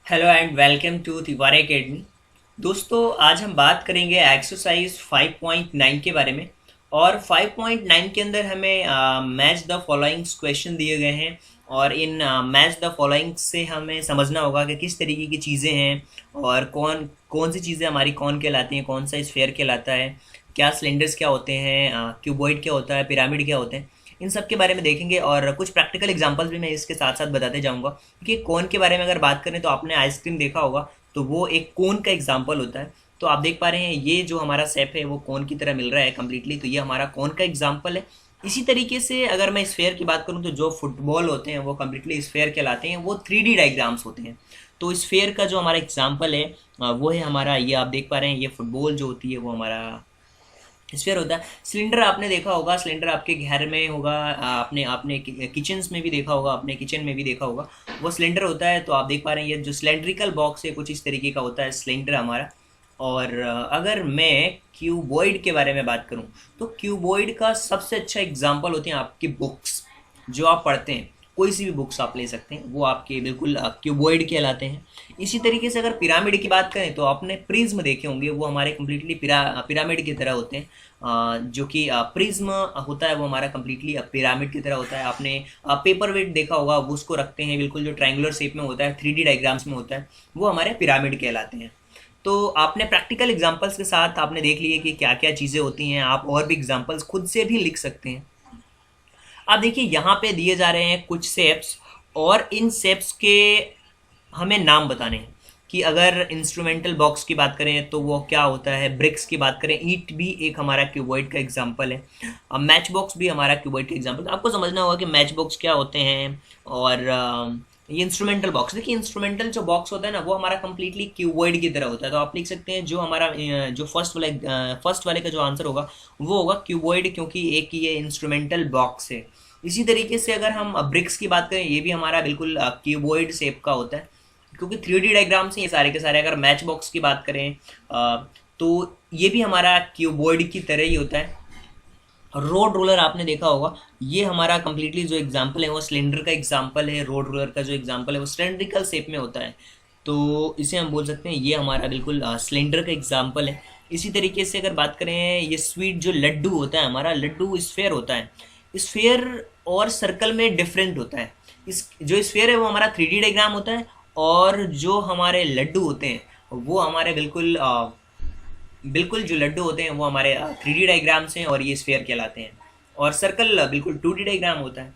Hello and welcome to Tiwari academy. दोस्तों, आज हम बात करेंगे एक्सरसाइज 5.9 के बारे में। और 5.9 के अंदर हमें मैच द फॉलोइंग क्वेश्चन दिए गए हैं। और इन मैच द फॉलोइंग से हमें समझना होगा कि किस तरीके की चीज़ें हैं और कौन कौन सी चीज़ें हमारी कौन कहलाती हैं, कौन सा स्फेयर कहलाता है, क्या सिलेंडर्स क्या होते हैं, क्यूबॉइड क्या होता है, पिरामिड क्या होते हैं। इन सब के बारे में देखेंगे और कुछ प्रैक्टिकल एग्जांपल्स भी मैं इसके साथ साथ बताते जाऊंगा। क्योंकि कोन के बारे में अगर बात करें तो आपने आइसक्रीम देखा होगा, तो वो एक कोन का एग्जाम्पल होता है। तो आप देख पा रहे हैं ये जो हमारा शेप है वो कोन की तरह मिल रहा है कम्प्लीटली, तो ये हमारा कोन का एग्जाम्पल है। इसी तरीके से अगर मैं स्फेयर की बात करूं तो जो फुटबॉल होते हैं वो कम्प्लीटली स्फेयर कहलाते हैं, वो 3D डायग्राम्स होते हैं। तो स्फेयर का जो हमारा एग्जाम्पल है वो है हमारा, ये आप देख पा रहे हैं, ये फुटबॉल जो होती है वो हमारा स्फीयर होता है। सिलेंडर आपने देखा होगा, सिलेंडर आपके घर में होगा, आपने आपने किचन में भी देखा होगा, अपने किचन में भी देखा होगा, वो सिलेंडर होता है। तो आप देख पा रहे हैं ये जो सिलेंड्रिकल बॉक्स है कुछ इस तरीके का होता है सिलेंडर हमारा। और अगर मैं क्यूबॉइड के बारे में बात करूं तो क्यूबॉइड का सबसे अच्छा एग्जांपल होते हैं आपकी बुक्स जो आप पढ़ते हैं। कोई सी भी बुक्स आप ले सकते हैं, वो आपके बिल्कुल क्यूबॉइड कहलाते हैं। इसी तरीके से अगर पिरामिड की बात करें तो आपने प्रिज्म देखे होंगे, वो हमारे कम्प्लीटली पिरामिड की तरह होते हैं। जो कि प्रिज्म होता है वो हमारा कम्प्लीटली पिरामिड की तरह होता है। आपने पेपर वेट देखा होगा, वो उसको रखते हैं बिल्कुल जो ट्रायंगुलर शेप में होता है, 3D डायग्राम्स में होता है, वो हमारे पिरामिड कहलाते हैं। तो आपने प्रैक्टिकल एग्जांपल्स के साथ आपने देख लिए कि क्या क्या चीज़ें होती हैं। आप और भी एग्जांपल्स खुद से भी लिख सकते हैं। अब देखिए यहाँ पे दिए जा रहे हैं कुछ शेप्स, और इन शेप्स के हमें नाम बताने हैं। कि अगर इंस्ट्रूमेंटल बॉक्स की बात करें तो वो क्या होता है, ब्रिक्स की बात करें, ईट भी एक हमारा क्यूबॉइड का एग्जांपल है, अब मैच बॉक्स भी हमारा क्यूबॉइड का एग्जांपल है। आपको समझना होगा कि मैच बॉक्स क्या होते हैं। और ये इंस्ट्रूमेंटल बॉक्स, देखिए इंस्ट्रूमेंटल जो बॉक्स होता है ना वो हमारा कंप्लीटली क्यूबॉइड की तरह होता है। तो आप लिख सकते हैं जो हमारा जो फर्स्ट वाले का जो आंसर होगा वो होगा क्यूबॉइड, क्योंकि एक ये इंस्ट्रूमेंटल बॉक्स है। इसी तरीके से अगर हम ब्रिक्स की बात करें, ये भी हमारा बिल्कुल क्यूबॉइड शेप का होता है, क्योंकि 3D डायग्राम से ये सारे के सारे। अगर मैच बॉक्स की बात करें तो ये भी हमारा क्यूबॉइड की तरह ही होता है। रोड रोलर आपने देखा होगा, ये हमारा कंप्लीटली जो एग्जांपल है वो सिलेंडर का एग्जांपल है। रोड रोलर का जो एग्जांपल है वो सिलेंड्रिकल शेप में होता है, तो इसे हम बोल सकते हैं ये हमारा बिल्कुल सिलेंडर का एग्जांपल है। इसी तरीके से अगर बात करें, ये स्वीट जो लड्डू होता है हमारा, लड्डू स्फेयर होता है। स्फेयर और सर्कल में डिफरेंट होता है। इस जो स्फेयर है वो हमारा 3D डायग्राम होता है, और जो हमारे लड्डू होते हैं वो हमारे बिल्कुल बिल्कुल जो लड्डू होते हैं वो हमारे 3D डायग्राम्स हैं, और ये स्फेयर कहलाते हैं। और सर्कल बिल्कुल 2D डायग्राम होता है।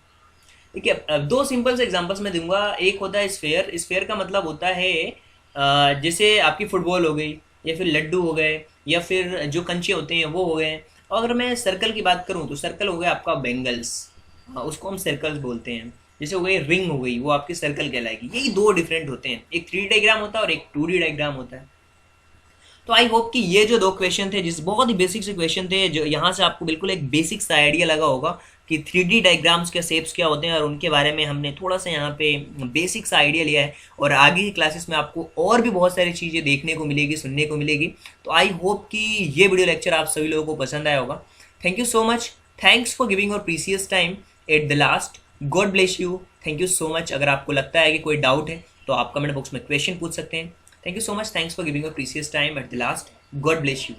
ठीक है, अब दो सिंपल से एग्जांपल्स मैं दूंगा। एक होता है स्फेयर। स्फेयर का मतलब होता है जैसे आपकी फुटबॉल हो गई, या फिर लड्डू हो गए, या फिर जो कंचे होते हैं वो हो गए। और अगर मैं सर्कल की बात करूं तो सर्कल हो गया आपका बेंगल्स, उसको हम सर्कल्स बोलते हैं। जैसे हो गई रिंग हो गई, वो आपकी सर्कल कहलाएगी। यही दो डिफरेंट होते हैं, एक 3D डायग्राम होता है और एक 2D डायग्राम होता है। तो आई होप कि ये जो दो क्वेश्चन थे, जिस बहुत ही बेसिक से क्वेश्चन थे, जो यहाँ से आपको बिल्कुल एक बेसिक सा आइडिया लगा होगा कि 3D डायग्राम्स के शेप्स क्या होते हैं, और उनके बारे में हमने थोड़ा सा यहाँ पे बेसिक सा आइडिया लिया है। और आगे की क्लासेस में आपको और भी बहुत सारी चीज़ें देखने को मिलेगी, सुनने को मिलेगी। तो आई होप कि ये वीडियो लेक्चर आप सभी लोगों को पसंद आया होगा। Thank you so much, thanks for giving your precious time at the last. God bless you, thank you so much. अगर आपको लगता है कि कोई डाउट है तो आप कमेंट बॉक्स में क्वेश्चन पूछ सकते हैं। Thank you so much. Thanks for giving your precious time at the last. God bless you.